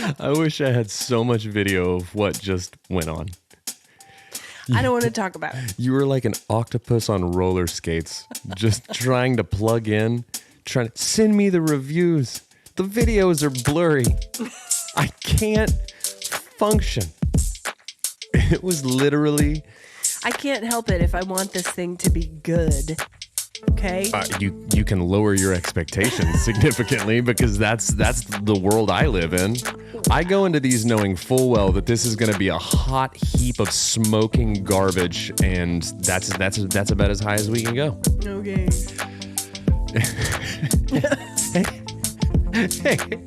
I wish I had so much video of what just went on. I don't want to talk about it. You were like an octopus on roller skates, just trying to plug in, trying to send me the reviews. The videos are blurry. I can't function. It was literally... I can't help it if I want this thing to be good. Okay? You can lower your expectations significantly because that's the world I live in. I go into these knowing full well that this is going to be a hot heap of smoking garbage, and that's about as high as we can go. Okay. Hey.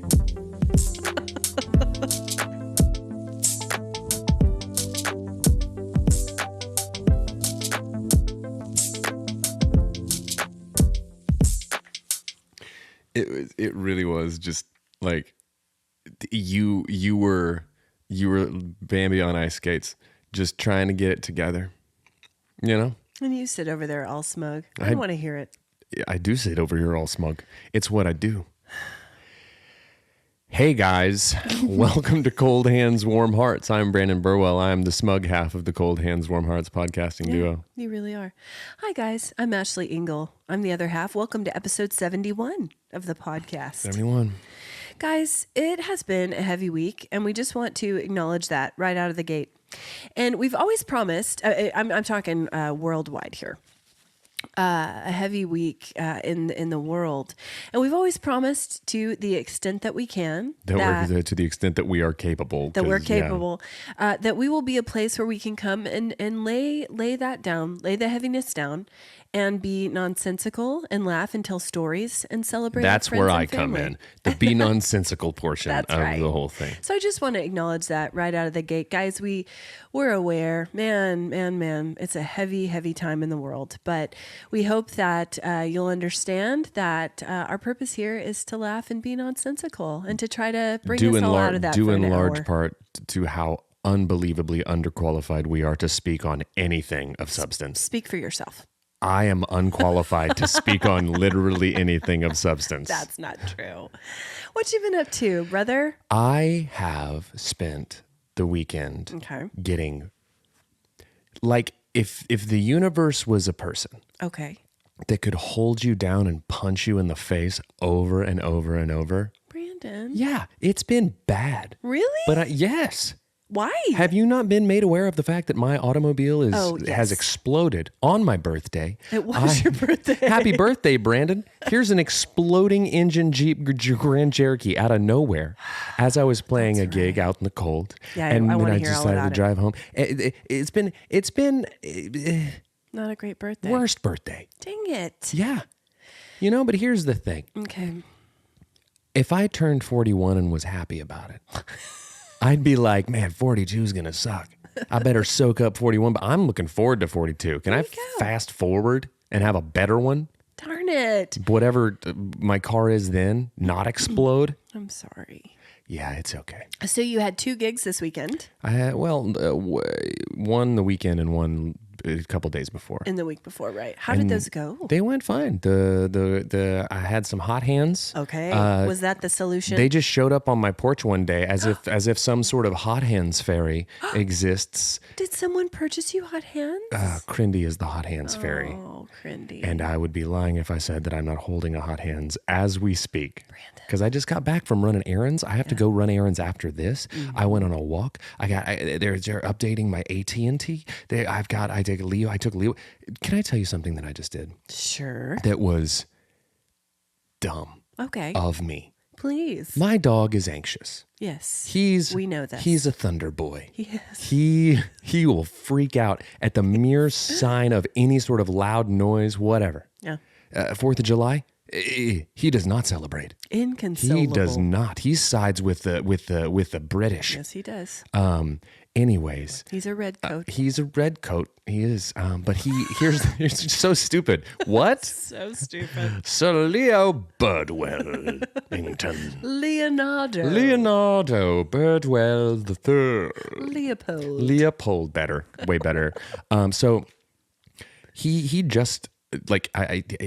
It really was just like you were Bambi on ice skates, just trying to get it together, you know. And you sit over there all smug. I don't want to hear it. I do sit over here all smug. It's what I do. Hey guys, welcome to Cold Hands, Warm Hearts. I'm Brandon Birdwell. I'm the smug half of the Cold Hands, Warm Hearts podcasting duo. You really are. Hi guys, I'm Ashley Engle. I'm the other half. Welcome to episode 71 of the podcast. 71. Guys, it has been a heavy week, and we just want to acknowledge that right out of the gate. And we've always promised, I'm talking worldwide here, a heavy week in the world. And we've always promised to the extent that we can, to the extent that we are capable. That we're capable, that we will be a place where we can come and lay that down, lay the heaviness down, and be nonsensical and laugh and tell stories and celebrate. That's where I come in, the be nonsensical portion of the whole thing. So I just want to acknowledge that right out of the gate, guys. We're aware, man. It's a heavy time in the world, but we hope that you'll understand that our purpose here is to laugh and be nonsensical and to try to bring us all out of that. Due in large part to how unbelievably underqualified we are to speak on anything of substance. Speak for yourself. I am unqualified to speak on literally anything of substance. That's not true. What you been up to, brother? I have spent the weekend getting, like, if the universe was a person that could hold you down and punch you in the face over and over and over. Brandon. Yeah, it's been bad. Really? But yes. Why? Have you not been made aware of the fact that my automobile has exploded on my birthday? It was your birthday. Happy birthday, Brandon. Here's an exploding engine Jeep Grand Cherokee out of nowhere as I was playing a gig out in the cold. Yeah, and I then I hear all decided about to drive home. It's been not a great birthday. Worst birthday. Dang it. Yeah. You know, but here's the thing. Okay. If I turned 41 and was happy about it, I'd be like, man, 42 is going to suck. I better soak up 41, but I'm looking forward to 42. Can I fast forward and have a better one? Darn it. Whatever my car is then, not explode? I'm sorry. Yeah, it's okay. So you had 2 gigs this weekend? I had, one the weekend and one a couple days before. In the week before, right. How did those go? They went fine. I had some hot hands. Okay. Was that the solution? They just showed up on my porch one day as if some sort of hot hands fairy exists. Did someone purchase you hot hands? Crindy is the hot hands fairy. Oh, Crindy. And I would be lying if I said that I'm not holding a hot hands as we speak. Because I just got back from running errands. I have to go run errands after this. Mm-hmm. I went on a walk. They're updating my AT&T. I took Leo. Can I tell you something that I just did? Sure. That was dumb. Okay. Of me. Please. My dog is anxious. Yes. We know this. He's a thunder boy. Yes. He will freak out at the mere sign of any sort of loud noise, whatever. Yeah. 4th of July, he does not celebrate. Inconsolable. He does not. He sides with the British. Yes, he does. Anyways, he's a red coat. He's a red coat. He is. But here's so stupid. What? So stupid. Sir Leo Birdwell. Leonardo Birdwell the Third. Leopold. Better. Way better. So he just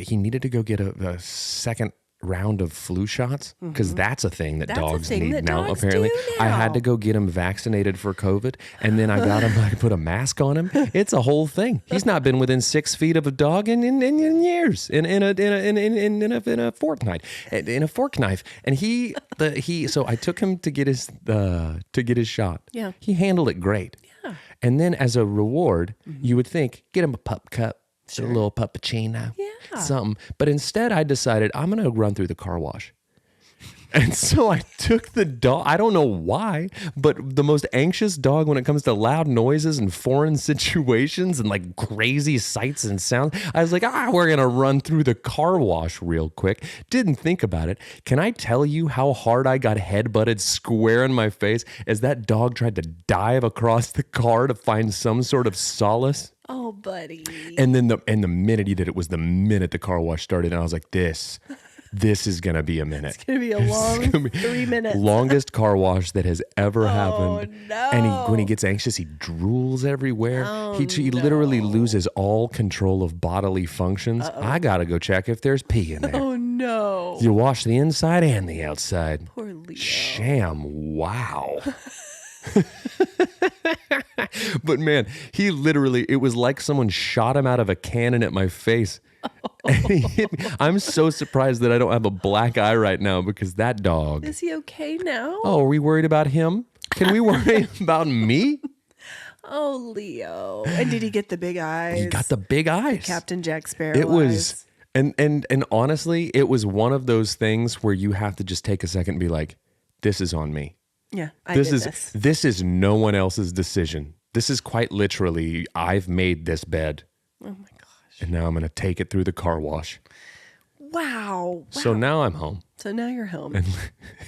he needed to go get a second round of flu shots because that's a thing that That's a dogs thing need that now. dogs Apparently, do I had now. to go get him vaccinated for COVID, and then I got him. I put a mask on him. It's a whole thing. He's not been within 6 feet of a dog in years. In a fortnight, in a fork knife, and he. So I took him to get his shot. Yeah. He handled it great. Yeah. And then as a reward, you would think, get him a pup cup. A little puppuccino, something. But instead, I decided I'm going to run through the car wash. And so I took the dog. I don't know why, but the most anxious dog when it comes to loud noises and foreign situations and like crazy sights and sounds. I was like, we're going to run through the car wash real quick. Didn't think about it. Can I tell you how hard I got headbutted square in my face as that dog tried to dive across the car to find some sort of solace? Oh, buddy. And then the minute he did it was the minute the car wash started. And I was like, this is going to be a minute. It's going to be a long 3 minutes. Longest car wash that has ever happened. No. And when he gets anxious, he drools everywhere. He literally loses all control of bodily functions. I got to go check if there's pee in there. Oh, no. You wash the inside and the outside. Poor Leo. Sham. Wow. But man, he literally, it was like someone shot him out of a cannon at my face. And he hit me. I'm so surprised that I don't have a black eye right now because that dog. Is he okay now? Oh, are we worried about him? Can we worry about me? Oh, Leo. And did he get the big eyes? He got the big eyes. Captain Jack Sparrow It was, eyes. and honestly, it was one of those things where you have to just take a second and be like, this is on me. Yeah, this. This is no one else's decision. This is quite literally, I've made this bed. Oh my gosh. And now I'm going to take it through the car wash. Wow. So now I'm home. So now you're home.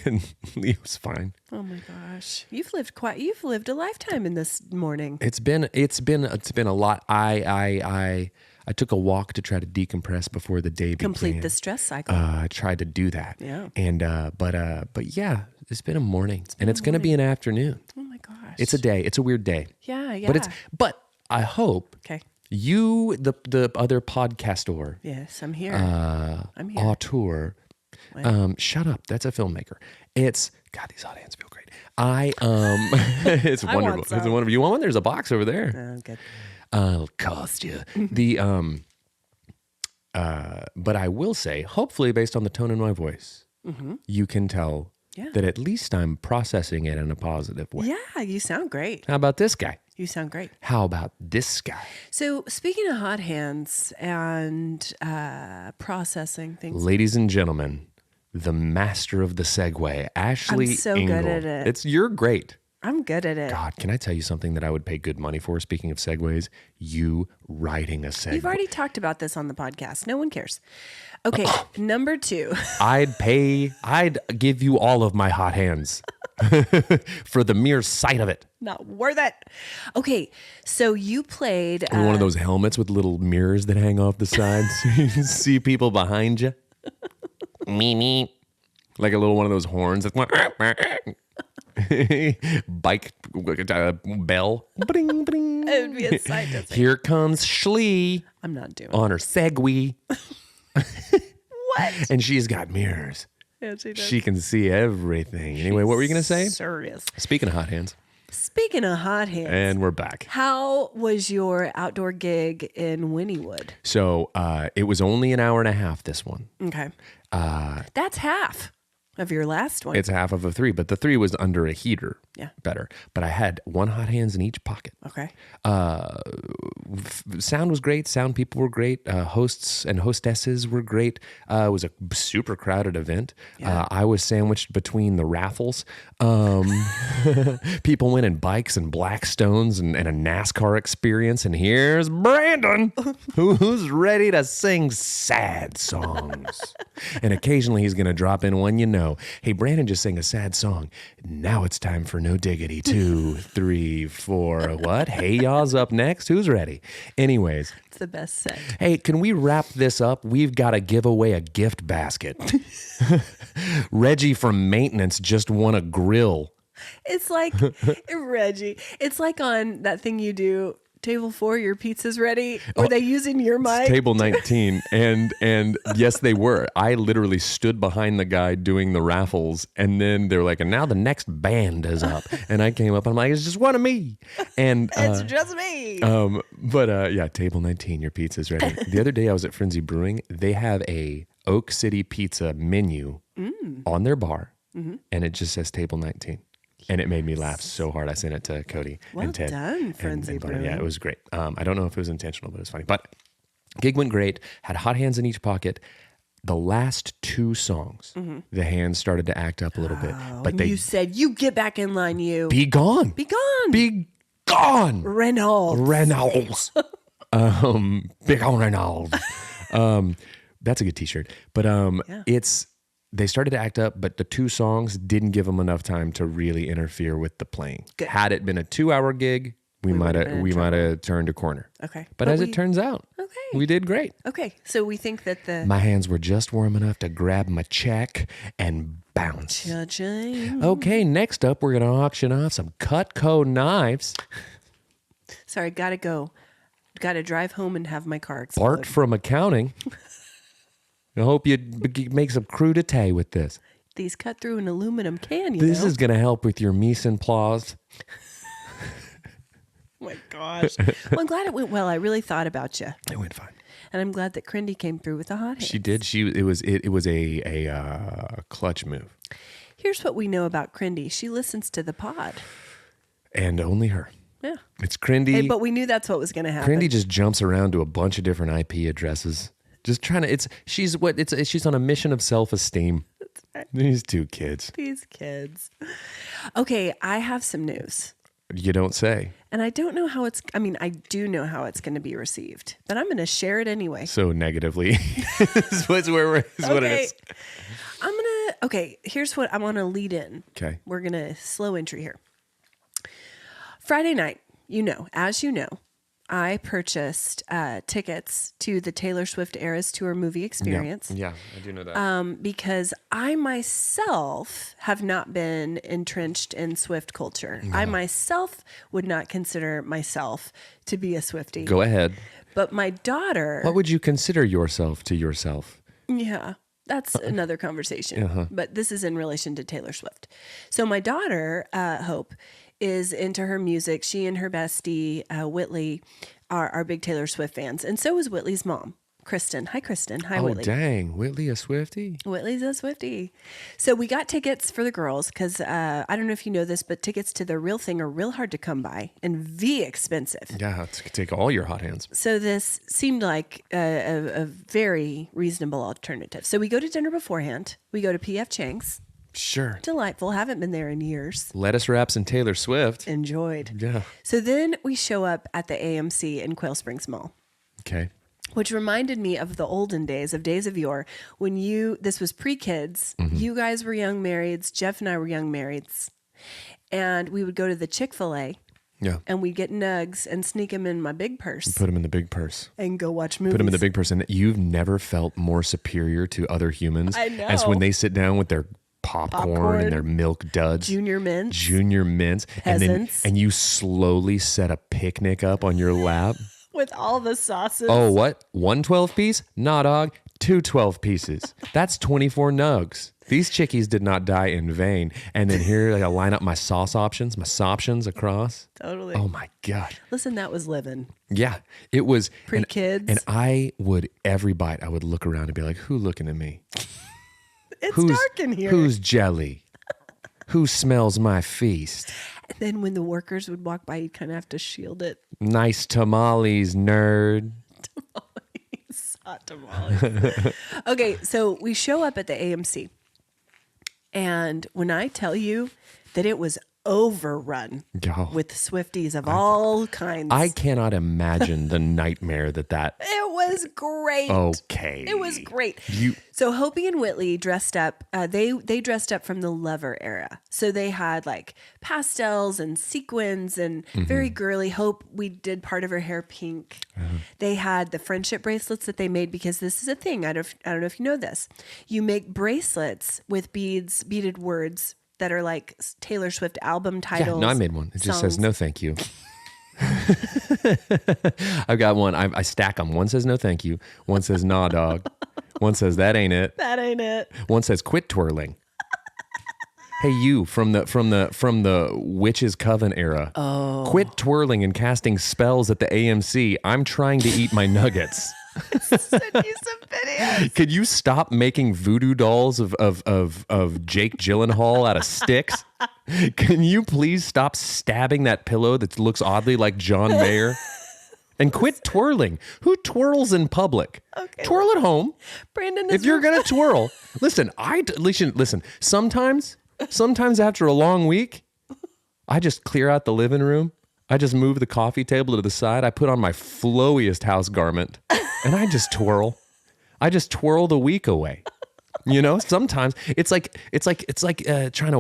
And Leo's fine. Oh my gosh. You've lived a lifetime in this morning. It's been a lot. I took a walk to try to decompress before the day began. Complete the stress cycle. I tried to do that. Yeah. And but yeah, it's been a morning, and it's going to be an afternoon. Oh my gosh. It's a day. It's a weird day. Yeah. But I hope Okay. you, the other podcaster, Yes, I'm here. I'm here. auteur. Shut up. That's a filmmaker. It's God. These hot hands feel great. It's I wonderful. want some. It's wonderful. You want one? There's a box over there. Oh, good. I'll cost you. But I will say, hopefully, based on the tone in my voice, you can tell that at least I'm processing it in a positive way. Yeah, you sound great. How about this guy? You sound great. How about this guy? So, speaking of hot hands and processing things, Ladies and gentlemen, the master of the segue, Ashley I'm so Engle. good at it. You're great. I'm good at it. God, can I tell you something that I would pay good money for? Speaking of segues, you writing a segue. You've already talked about this on the podcast. No one cares. Okay, number 2. I'd give you all of my hot hands for the mere sight of it. Not worth it. Okay, so you played. One of those helmets with little mirrors that hang off the sides so you can see people behind you. Me. Like a little one of those horns. That's bike bell. Bring, bring. It would be a sight to see. Here comes Shlee I'm not doing on her Segway. What? And she's got mirrors. Yeah, she does. She can see everything. Anyway, what were you going to say? Serious. Speaking of hot hands. Speaking of hot hands, And we're back. how was your outdoor gig in Wynniewood? So it was only an hour and a half, this one. Okay. That's half of your last one. It's half of a 3, but the 3 was under a heater. Yeah. Better. But I had one hot hands in each pocket. Okay. Sound was great. Sound people were great. Hosts and hostesses were great. It was a super crowded event. Yeah. I was sandwiched between the raffles. People went in bikes and Blackstones and a NASCAR experience. And here's Brandon, who's ready to sing sad songs. And occasionally he's going to drop in one, Hey, Brandon just sang a sad song. Now it's time for No Diggity. 2, 3, 4. What? Hey, y'all's up next. Who's ready? Anyways. It's the best set. Hey, can we wrap this up? We've got to give away a gift basket. Reggie from maintenance just won a grill. It's like, Reggie, it's like on that thing you do table 4, your pizza's ready? Were they using your mic? Table 19. And yes, they were. I literally stood behind the guy doing the raffles. And then they're like, and now the next band is up. And I came up and I'm like, it's just one of me. And It's just me. yeah, table 19, your pizza's ready. The other day I was at Frenzy Brewing. They have a Oak City pizza menu on their bar. And it just says table 19. And it made me laugh so hard. I sent it to Cody Well and Ted. done, Frenzy Brewing. Yeah, it was great. I don't know if it was intentional, but it was funny. But gig went great. Had hot hands in each pocket. The last 2 songs, the hands started to act up a little bit. But You said, you get back in line, you. be gone. Be gone. Be gone. Reynolds. Big on Reynolds. That's a good t-shirt. But they started to act up, but the 2 songs didn't give them enough time to really interfere with the playing. Good. Had it been a 2-hour gig, we might have turned a corner. Okay. But as it turns out, we did great. Okay. So we think that My hands were just warm enough to grab my check and bounce. Cha-ching. Okay, next up, we're going to auction off some Cutco knives. Sorry, gotta go. Gotta drive home and have my car explode. Bart from accounting. I hope you make some crudité with this. These cut through an aluminum can, This know? is going to help with your mise en place. Oh my gosh. Well, I'm glad it went well. I really thought about you. It went fine. And I'm glad that Crindy came through with the hot hands. She did. It was a clutch move. Here's what we know about Crindy. She listens to the pod. And only her. Yeah. It's Crindy. Hey, but we knew that's what was going to happen. Crindy just jumps around to a bunch of different IP addresses. Just trying to, she's on a mission of self-esteem. That's right. These 2 kids. These kids. Okay, I have some news. You don't say. And I don't know how I do know how it's going to be received, but I'm going to share it anyway. So negatively is what it is. Here's what I want to lead in. Okay. We're going to slow entry here. Friday night, as you know, I purchased tickets to the Taylor Swift Eras Tour movie experience. Yeah, I do know that. Because I myself have not been entrenched in Swift culture. No. I myself would not consider myself to be a Swiftie. Go ahead. But my daughter... What would you consider yourself to yourself? Yeah, that's another conversation. But this is in relation to Taylor Swift. So my daughter, Hope, is into her music. She and her bestie, Whitley, are big Taylor Swift fans. And so is Whitley's mom, Kristen. Hi, Kristen. Hi, Whitley. Oh, dang. Whitley a Swiftie? Whitley's a Swiftie. So we got tickets for the girls because I don't know if you know this, but tickets to The Real Thing are real hard to come by and expensive. Yeah, it's take all your hot hands. So this seemed like a very reasonable alternative. So we go to dinner beforehand. We go to P.F. Chang's. Sure. Delightful. Haven't been there in years. Lettuce wraps and Taylor Swift. Enjoyed. Yeah. So then we show up at the AMC in Quail Springs Mall. Okay. Which reminded me of the olden days of yore when this was pre-kids. Mm-hmm. You guys were young marrieds. Jeff and I were young marrieds. And we would go to the Chick-fil-A. Yeah. And we'd get nugs and sneak them in my big purse. Put them in the big purse. And go watch movies. Put them in the big purse. And you've never felt more superior to other humans. I know. As when they sit down with their popcorn and their milk duds. Junior mints. Peasants. And you slowly set a picnic up on your lap. With all the sauces. Oh, what? 1 12-piece? Nah, dog. 2 12-pieces. That's 24 nugs. These chickies did not die in vain. And then here I line up my sauce options, my soptions across. Totally. Oh my God. Listen, that was living. Yeah, it was. Pre-kids. And I would, every bite, I would look around and be like, who looking at me? It's dark in here. Who's jelly? Who smells my feast? And then when the workers would walk by, you'd kind of have to shield it. Nice tamales, nerd. Tamales. Hot tamales. Okay, so we show up at the AMC. And when I tell you that it was overrun with Swifties of all kinds. I cannot imagine the nightmare that It was great. Okay. It was great. So Hopi and Whitley dressed up. They dressed up from the Lover era. So they had like pastels and sequins and very girly. Hope, we did part of her hair pink. They had the friendship bracelets that they made because this is a thing. I don't know if you know this. You make bracelets with beaded words that are like Taylor Swift album titles. Yeah, no, I made one. It just says, no, thank you. I've got one. I stack them. One says no, thank you. One says nah, dog. One says that ain't it. That ain't it. One says quit twirling. Hey, you from the Witch's Coven era. Oh. Quit twirling and casting spells at the AMC. I'm trying to eat my nuggets. Send you some videos. Could you stop making voodoo dolls of Jake Gyllenhaal out of sticks? Can you please stop stabbing that pillow that looks oddly like John Mayer? And quit twirling. Who twirls in public? Okay. Twirl at home. Brandon, If you're gonna twirl, listen. Listen. Sometimes after a long week, I just clear out the living room. I just move the coffee table to the side. I put on my flowiest house garment, and I just twirl. I just twirl the week away. You know, sometimes it's like trying to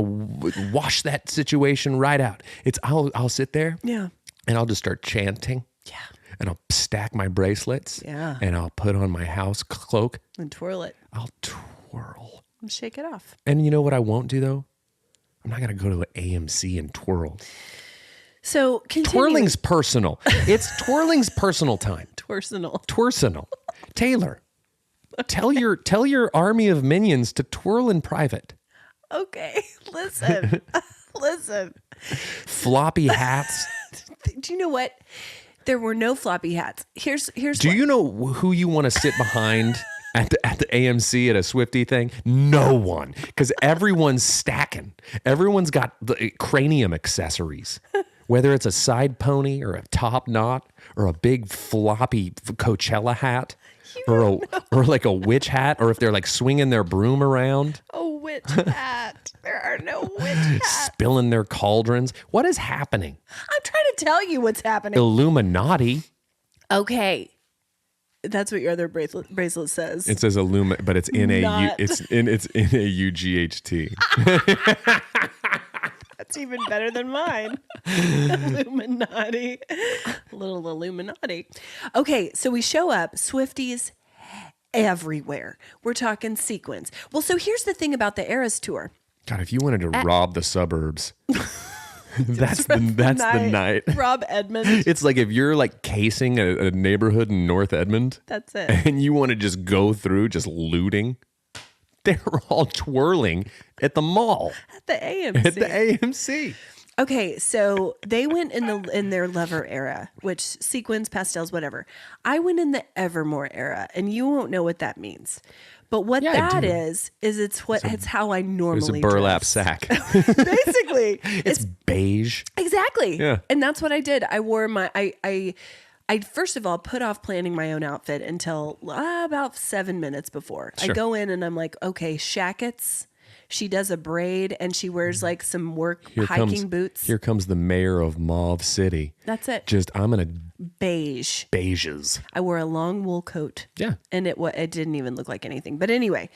wash that situation right out. I'll sit there, Yeah. and I'll just start chanting. Yeah. And I'll stack my bracelets. Yeah. And I'll put on my house cloak. And twirl it. I'll twirl. And shake it off. And you know what I won't do though? I'm not gonna go to an AMC and twirl. So continue. Twirling's personal. It's twirling's personal time. Twersenal. Taylor, tell your army of minions to twirl in private. Okay. Listen. Listen. Floppy hats. Do you know what? There were no floppy hats. Here's Do what. you know who you want to sit behind at the AMC at a Swiftie thing? No one, because everyone's stacking. Everyone's got the cranium accessories, whether it's a side pony or a top knot or a big floppy Coachella hat or like a witch hat, or if they're like swinging their broom around, A witch hat. There are no witch hats. spilling their cauldrons. What is happening? I'm trying to tell you what's happening. Illuminati. Okay. That's what your other bracelet says. It says Illuma, but it's in Not. it's in a UGHT. That's even better than mine. Illuminati. Little Illuminati. Okay, so we show up, Swifties everywhere. We're talking sequins. Well, so here's the thing about the Eras Tour. God, if you wanted to rob the suburbs, that's the night. Rob Edmond. It's like if you're like casing a neighborhood in North Edmond, That's it. and you want to just go through just looting, they're all twirling at the mall, At the AMC. at the AMC. Okay, so they went in their lover era, which sequins, pastels, whatever. I went in the Evermore era, and you won't know what that means. But what Yeah, I that do. it's how I It was normally a burlap dress. sack. Basically, It's beige. exactly. Yeah. And that's what I did. I wore my I first of all put off planning my own outfit until about 7 minutes before. Sure. I go in and I'm like, okay, shackets. She does a braid and she wears like some work hiking boots. Here comes the mayor of Mauve City. That's it. I'm gonna Beige. beiges. I wore a long wool coat. Yeah. And it didn't even look like anything. But anyway,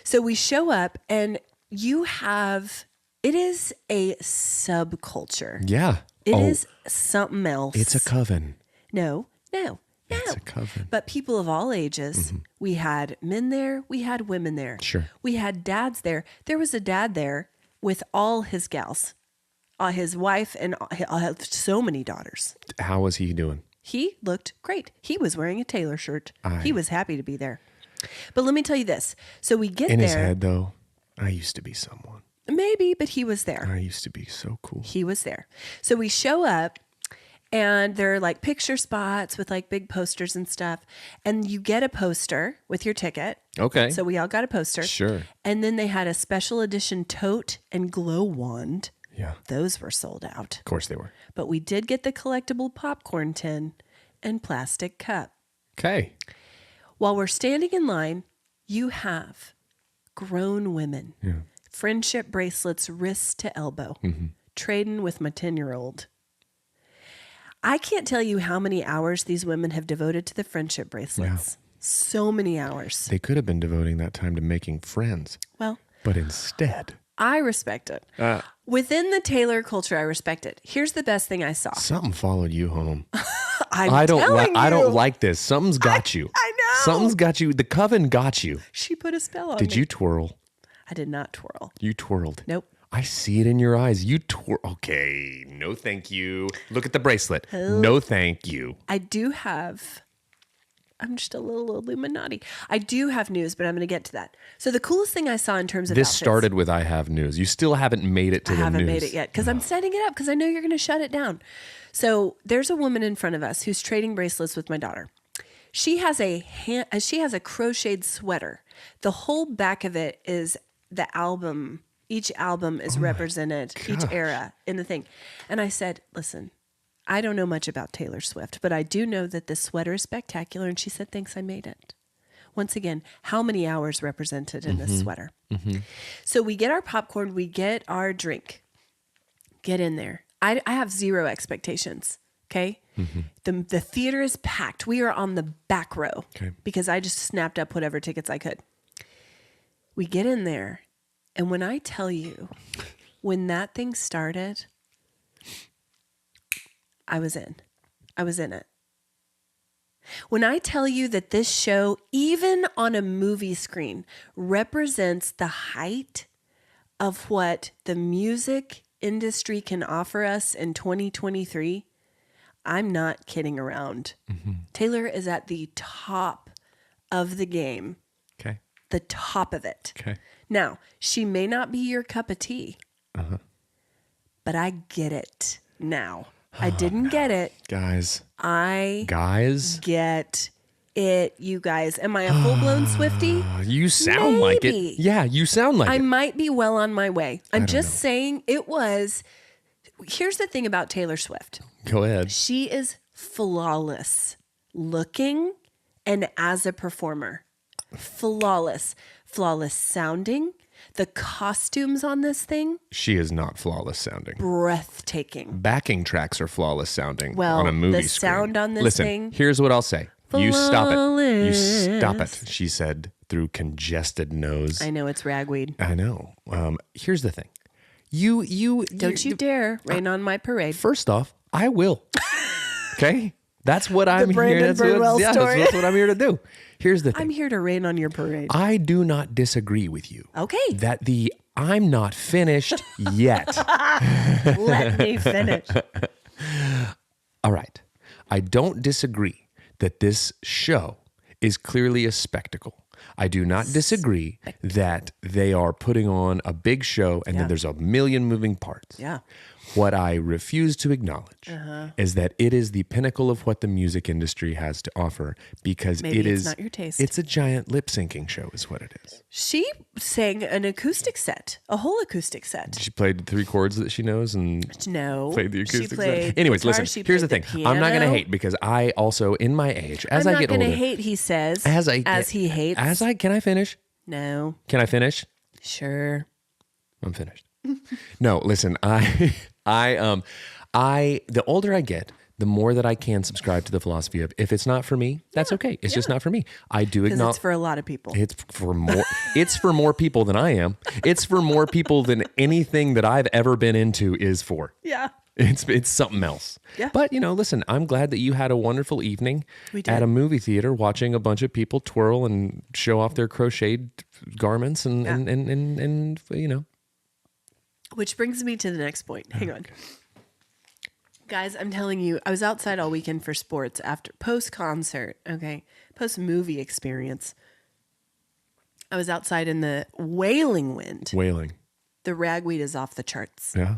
so we show up and it is a subculture. Yeah. It is something else. It's a coven. No. It's a coven. But people of all ages, we had men there, we had women there. Sure. We had dads there. There was a dad there with all his gals, his wife, and so many daughters. How was he doing? He looked great. He was wearing a Taylor shirt. He was happy to be there. But let me tell you this. So we get In there. his head, though, I used to be someone. Maybe, but he was there. I used to be so cool. He was there. So we show up and there are like picture spots with like big posters and stuff. And you get a poster with your ticket. Okay. So we all got a poster. Sure. And then they had a special edition tote and glow wand. Yeah. Those were sold out. Of course they were. But we did get the collectible popcorn tin and plastic cup. Okay. While we're standing in line, you have grown women, friendship bracelets wrist to elbow, trading with my 10-year-old. I can't tell you how many hours these women have devoted to the friendship bracelets. So many hours. They could have been devoting that time to making friends, Well, but instead, I respect it. Within the Taylor culture, I respect it. Here's the best thing I saw. something followed you home. I don't I don't like this. Something's got you. I know. Something's got you. The coven got you. She put a spell on Did me. you twirl? I did not twirl. You twirled. Nope. I see it in your eyes. You okay, no thank you. Look at the bracelet. No thank you. I do have... I'm just a little Illuminati. I do have news, but I'm going to get to that. So the coolest thing I saw in terms of This outfits, started with I have news. You still haven't made it to the news. I haven't made it yet because I'm setting it up because I know you're going to shut it down. So there's a woman in front of us who's trading bracelets with my daughter. She has a crocheted sweater. The whole back of it is the album. Each album is represented, each era in the thing. And I said, listen, I don't know much about Taylor Swift, but I do know that this sweater is spectacular. And she said, thanks, I made it. Once again, how many hours represented in this sweater? So we get our popcorn, we get our drink. Get in there. I have zero expectations, okay? The theater is packed. We are on the back row because I just snapped up whatever tickets I could. We get in there, and when I tell you, when that thing started... I was in it. When I tell you that this show, even on a movie screen, represents the height of what the music industry can offer us in 2023, I'm not kidding around. Taylor is at the top of the game. Okay. The top of it. Okay. Now, she may not be your cup of tea, but I get it now. I didn't get it. Guys. I Guys. get it, you guys. Am I a full-blown Swiftie? You sound like it. Maybe. Yeah, you sound like I it. might be well on my way. I'm just know. saying it was... Here's the thing about Taylor Swift. Go ahead. She is flawless looking and as a performer. Flawless. Flawless sounding. The costumes on this thing, She is not flawless sounding. breathtaking. Backing tracks are flawless sounding Well, on a movie the screen. sound on this Listen, thing- here's what I'll say. You stop it. You stop Flawless. it, she said through congested nose. I know it's ragweed. I know. Here's the thing. You Don't you dare rain on my parade. First off, I will. Okay? That's what I'm here. Brandon Birdwell story. That's what I'm here to do. Here's the thing. I'm here to rain on your parade. I do not disagree with you. Okay. That I'm not finished yet. Let me finish. All right. I don't disagree that this show is clearly a spectacle. I do not disagree that they are putting on a big show and then there's a million moving parts. Yeah. What I refuse to acknowledge is that it is the pinnacle of what the music industry has to offer because Maybe it it's is not your taste. It's a giant lip syncing show is what it is. She sang an acoustic set, a whole acoustic set. She played 3 chords that she knows and No. played the acoustic she played set. Anyways, guitar, listen, she here's the played thing. I'm not going to piano. hate because I also, in my age, as I'm I not get going older. to hate, he says, As he hates. Can I finish? No. Can I finish? Sure. I'm finished. No, listen, the older I get, the more that I can subscribe to the philosophy of if it's not for me, that's okay. It's just not for me. I do Because acknowledge it's for a lot of people. it's for more people than I am. It's for more people than anything that I've ever been into is for. Yeah. It's something else. Yeah. But, listen, I'm glad that you had a wonderful evening We did. at a movie theater watching a bunch of people twirl and show off their crocheted garments and Which brings me to the next point. Hang on. Guys, I'm telling you, I was outside all weekend for sports after post-concert, okay? Post-movie experience. I was outside in the wailing wind. wailing. The ragweed is off the charts. Yeah.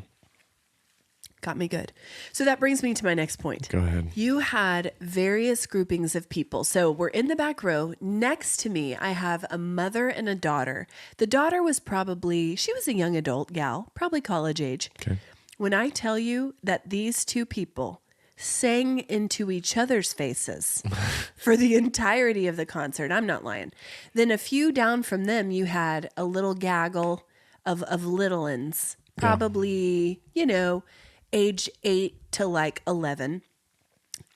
Got me good. So that brings me to my next point. Go ahead. You had various groupings of people. So we're in the back row. Next to me, I have a mother and a daughter. The daughter was she was a young adult gal, probably college age. Okay. When I tell you that these two people sang into each other's faces for the entirety of the concert, I'm not lying. Then a few down from them, you had a little gaggle of little uns, probably, age 8 to like 11,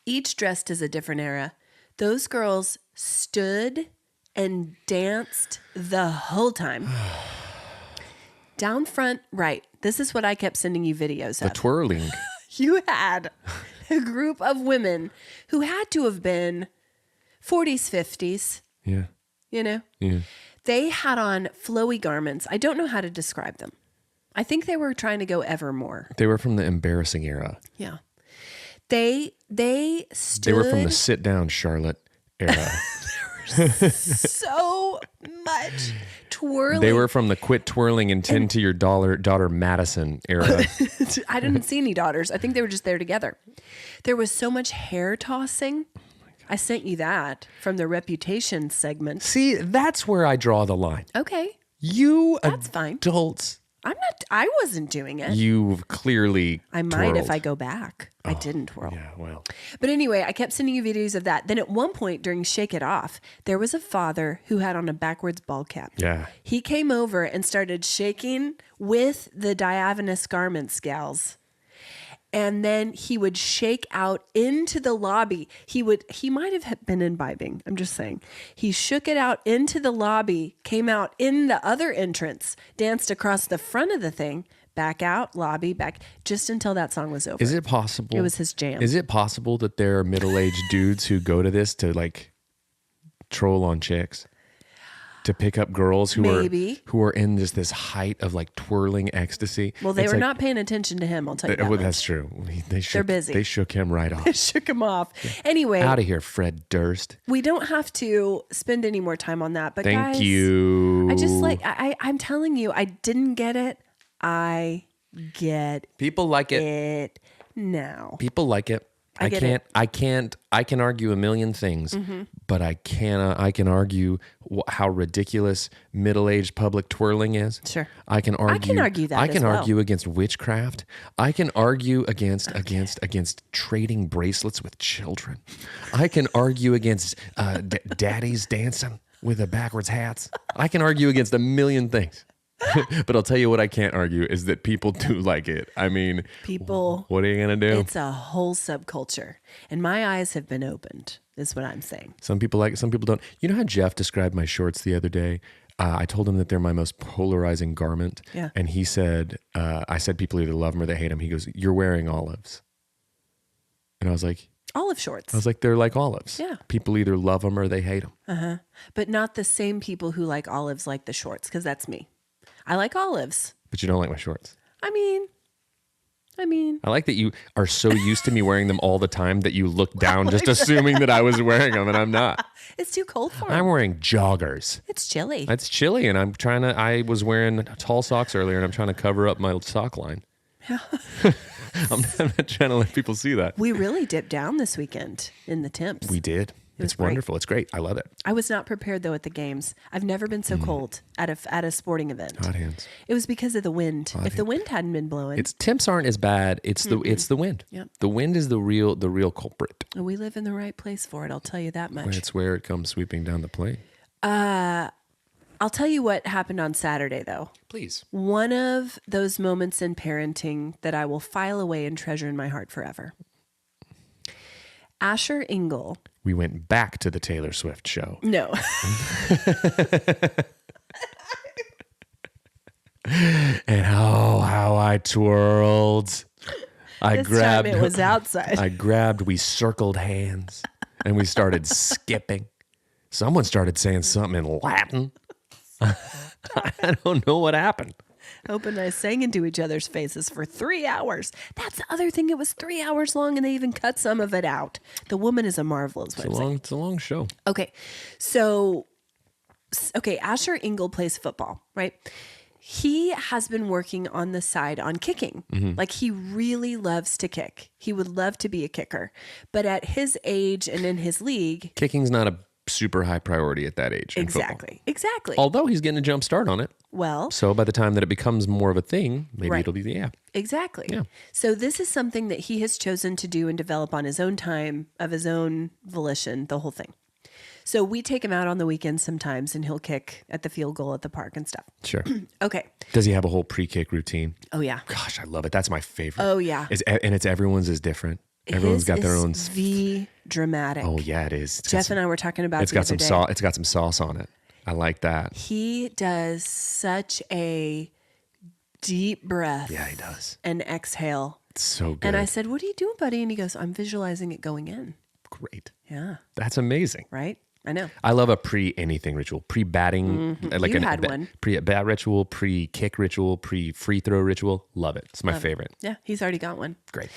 each dressed as a different era. Those girls stood and danced the whole time. Down front, right. This is what I kept sending you videos The of. twirling. You had a group of women who had to have been 40s, 50s, Yeah. you know? Yeah. They had on flowy garments. I don't know how to describe them. I think they were trying to go Evermore. They were from the embarrassing era. Yeah. They stood. They were from the sit down Charlotte era. So much twirling. They were from the quit twirling and tend to your daughter Madison era. I didn't see any daughters. I think they were just there together. There was so much hair tossing. I sent you that from the Reputation segment. See, that's where I draw the line. Okay. You That's fine. adults, I wasn't doing it. you've clearly I might if twirled. I go back. I didn't twirl. Yeah, well. But anyway, I kept sending you videos of that. Then at one point during Shake It Off, there was a father who had on a backwards ball cap. Yeah. He came over and started shaking with the diaphanous garments gals. And then he would shake out into the lobby. He might have been imbibing. I'm just saying. He shook it out into the lobby, came out in the other entrance, danced across the front of the thing, back out, lobby, back, just until that song was over. Is it possible? It was his jam. Is it possible that there are middle-aged dudes who go to this to like troll on chicks? To pick up girls who Maybe. are in just this height of like twirling ecstasy. Well, they It's were like- not paying attention to him, I'll tell you that Well, much. that's true. They shook, busy. They shook him right off. Shook him off. Anyway, Out of here, Fred Durst. we don't have to spend any more time on that. But Thank guys, you. I just like, I'm telling you, I didn't get it. I get People like it. it now. People like it. I get it. I can argue a million things, but I can argue how ridiculous middle-aged public twirling is. Sure. I can argue that I as can well. argue against witchcraft. I can argue against trading bracelets with children. I can argue against daddies dancing with the backwards hats. I can argue against a million things. But I'll tell you what I can't argue is that people do like it. I mean, People, what are you going to do? it's a whole subculture. And my eyes have been opened, is what I'm saying. Some people like it, some people don't. You know how Jeff described my shorts the other day? I told him that they're my most polarizing garment. Yeah. And he said, I said people either love them or they hate them. He goes, "You're wearing olives." And I was like, Olive shorts. they're like olives. Yeah. People either love them or they hate them. But not the same people who like olives like the shorts, because that's me. I like olives. But you don't like my shorts. I mean, I like that you are so used to me wearing them all the time that you look down just assuming that I was wearing them and I'm not. it's too cold for I'm them. wearing joggers. It's chilly. It's chilly and I was wearing tall socks earlier and I'm trying to cover up my sock line. I'm not trying to let people see that. We really dipped down this weekend in the temps. We did. was It's great. wonderful. It's great. I love it. I was not prepared though at the games. I've never been so cold at a sporting event. Hot hands. It was because of the wind. If the wind hadn't been blowing, Temps aren't as bad. It's the wind. Yep. The wind is the real culprit. we live in the right place for it. I'll tell you that much. It's where it comes sweeping down the plain. I'll tell you what happened on Saturday though. Please. One of those moments in parenting that I will file away and treasure in my heart forever. Asher Engle. We went back to the Taylor Swift show. No. And how I twirled. I This grabbed time it was outside. we circled hands and we started skipping. Someone started saying something in Latin. I don't know what happened. Hope and I sang into each other's faces for 3 hours. That's the other thing. It was 3 hours long and they even cut some of it out. The woman is a marvel, is what I'm saying. It's a long show. Okay. Asher Engle plays football, right? He has been working on the side on kicking. Like he really loves to kick. He would love to be a kicker. But at his age and in his league, Kicking's not a super high priority at that age in football. Exactly. Although he's getting a jump start on it. Well, So by the time that it becomes more of a thing, maybe Right. it'll be, yeah. exactly. Yeah. So this is something that he has chosen to do and develop on his own time, of his own volition, the whole thing. So we take him out on the weekends sometimes and he'll kick at the field goal at the park and stuff. Sure. Okay. Does he have a whole pre-kick routine? Oh, yeah. Gosh, I love it. That's my favorite. Oh, yeah. It's everyone's is different. Everyone's His got their is own. the dramatic. Oh yeah, it is. Jeff and I were talking about It's the got other some day. sauce. It's got some sauce on it. I like that. He does such a deep breath Yeah, he does. and exhale. It's so good. And I said, "What are you doing, buddy?" And he goes, "I'm visualizing it going in." Great. Yeah. That's amazing. Right. I know. I love a pre-anything ritual, pre-batting, like You had one. Pre-bat ritual, pre-kick ritual, pre-free throw ritual. Love it. It's my favorite. Yeah, he's already got one. Great.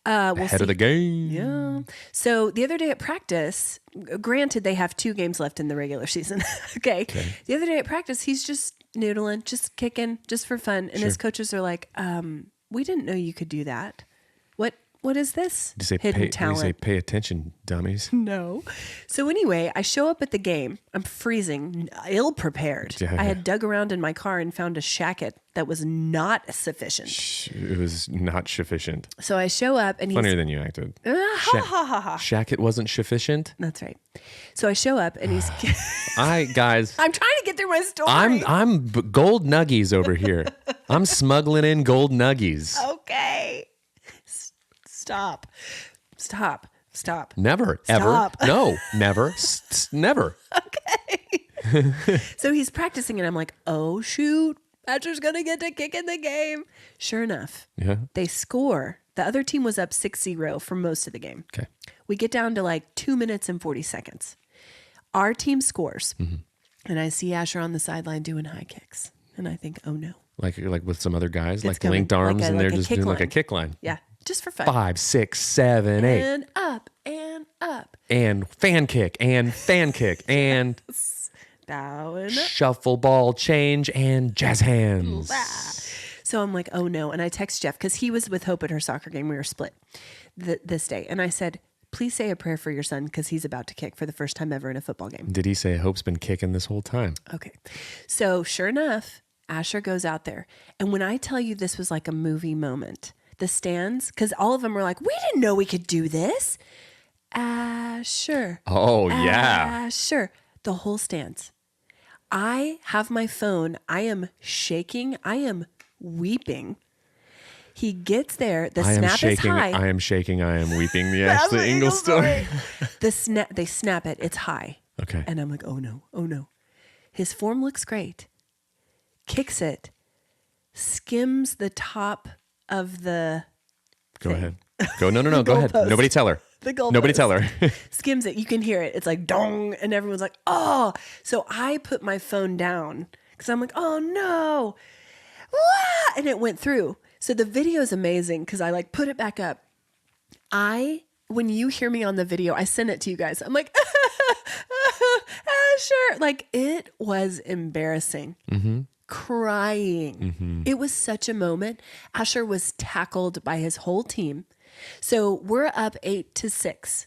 We'll Ahead of the game. Yeah. So the other day at practice, granted they have 2 games left in the regular season. okay. The other day at practice, he's just noodling, just kicking, just for fun. And his coaches are like, we didn't know you could do that. What is this? Hidden talent. Did you say pay attention, dummies? No. So anyway, I show up at the game. I'm freezing, ill prepared. Yeah. I had dug around in my car and found a shacket that was not sufficient. It was not sufficient. So I show up and Funnier than you acted. Shacket wasn't sufficient. That's right. So I show up and he's guys. I'm trying to get through my story. I'm gold nuggies over here. I'm smuggling in gold nuggies. Okay. Stop. Never, Stop. ever. No, never, never. Okay. So he's practicing and I'm like, oh shoot, Badger's going to get to kick in the game. Sure enough, they score. The other team was up 6-0 for most of the game. Okay. We get down to like 2 minutes and 40 seconds. Our team scores. And I see Asher on the sideline doing high kicks. And I think, oh no. Like with some other guys, It's like coming. linked arms, Like and a they're just kick doing like a line. kick line. Yeah, just for fun. 5, 6, 7, 8. And up and up. And fan kick and Bowing up. shuffle ball change and jazz hands. So I'm like, oh no. And I text Jeff because he was with Hope at her soccer game. We were split this day. And I said, please say a prayer for your son because he's about to kick for the first time ever in a football game. Did he say Hope's been kicking this whole time? Okay. So sure enough, Asher goes out there. And when I tell you this was like a movie moment, the stands, because all of them were like, we didn't know we could do this. Asher. Oh, yeah. Asher. The whole stands. I have my phone. I am shaking. I am weeping. He gets there. The snap is high. I am shaking. I am weeping. The Ashley Engle story. They snap it. It's high. Okay. And I'm like, oh no. His form looks great. Kicks it. Skims the top of the Go thing. ahead. Go. No. Go ahead. goalpost. Nobody tell her. The goalpost. Nobody tell her. Skims it. You can hear it. It's like dong. And everyone's like, oh. So I put my phone down because I'm like, oh no. Wah! And it went through. So the video is amazing because I like put it back up. When you hear me on the video, I send it to you guys. I'm like, sure. Like it was embarrassing. Crying. It was such a moment. Asher was tackled by his whole team. So we're up 8-6.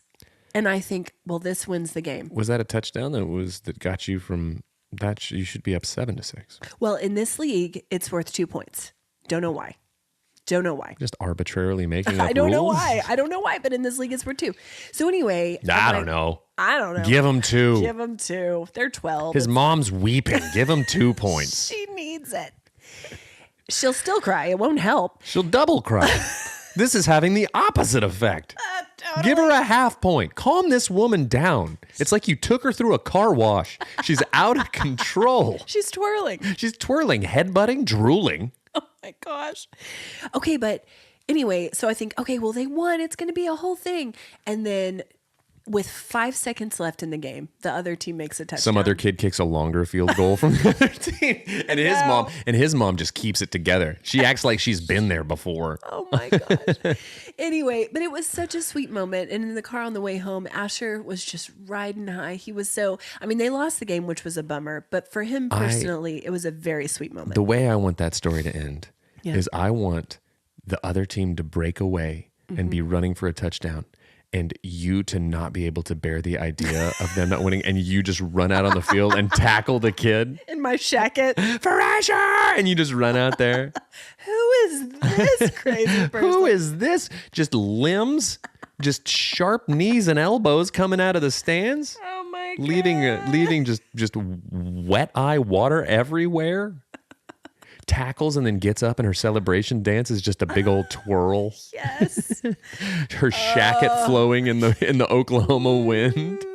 And I think, well, this wins the game. Was that a touchdown that got you from that? You should be up 7-6. Well, in this league, it's worth 2 points. Don't know why. Just arbitrarily making up I don't know rules? why. But in this league, it's worth 2. So anyway. I don't know. Give him 2. Give them 2. They're 12. His mom's weeping. Give him 2 points. She needs it. She'll still cry. It won't help. She'll double cry. This is having the opposite effect. Give her a half point. Calm this woman down. It's like you took her through a car wash. She's out of control. She's twirling. She's twirling, headbutting, drooling. Oh my gosh. Okay, but anyway, so I think, okay, well, they won. It's going to be a whole thing. And then with 5 seconds left in the game, the other team makes a touchdown. Some other kid kicks a longer field goal from the other team. And his mom just keeps it together. She acts like she's been there before. Oh my gosh. Anyway, but it was such a sweet moment. And in the car on the way home, Asher was just riding high. He was they lost the game, which was a bummer. But for him personally, it was a very sweet moment. The way I want that story to end is I want the other team to break away and be running for a touchdown. And you to not be able to bear the idea of them not winning, and you just run out on the field and tackle the kid. In my shacket. For Asher! And you just run out there. Who is this crazy person? Who is this? Just limbs, just sharp knees and elbows coming out of the stands. Oh my God. Leaving just wet eye water everywhere. Tackles and then gets up, and her celebration dance is just a big old twirl. Yes. Her shacket flowing in the Oklahoma wind.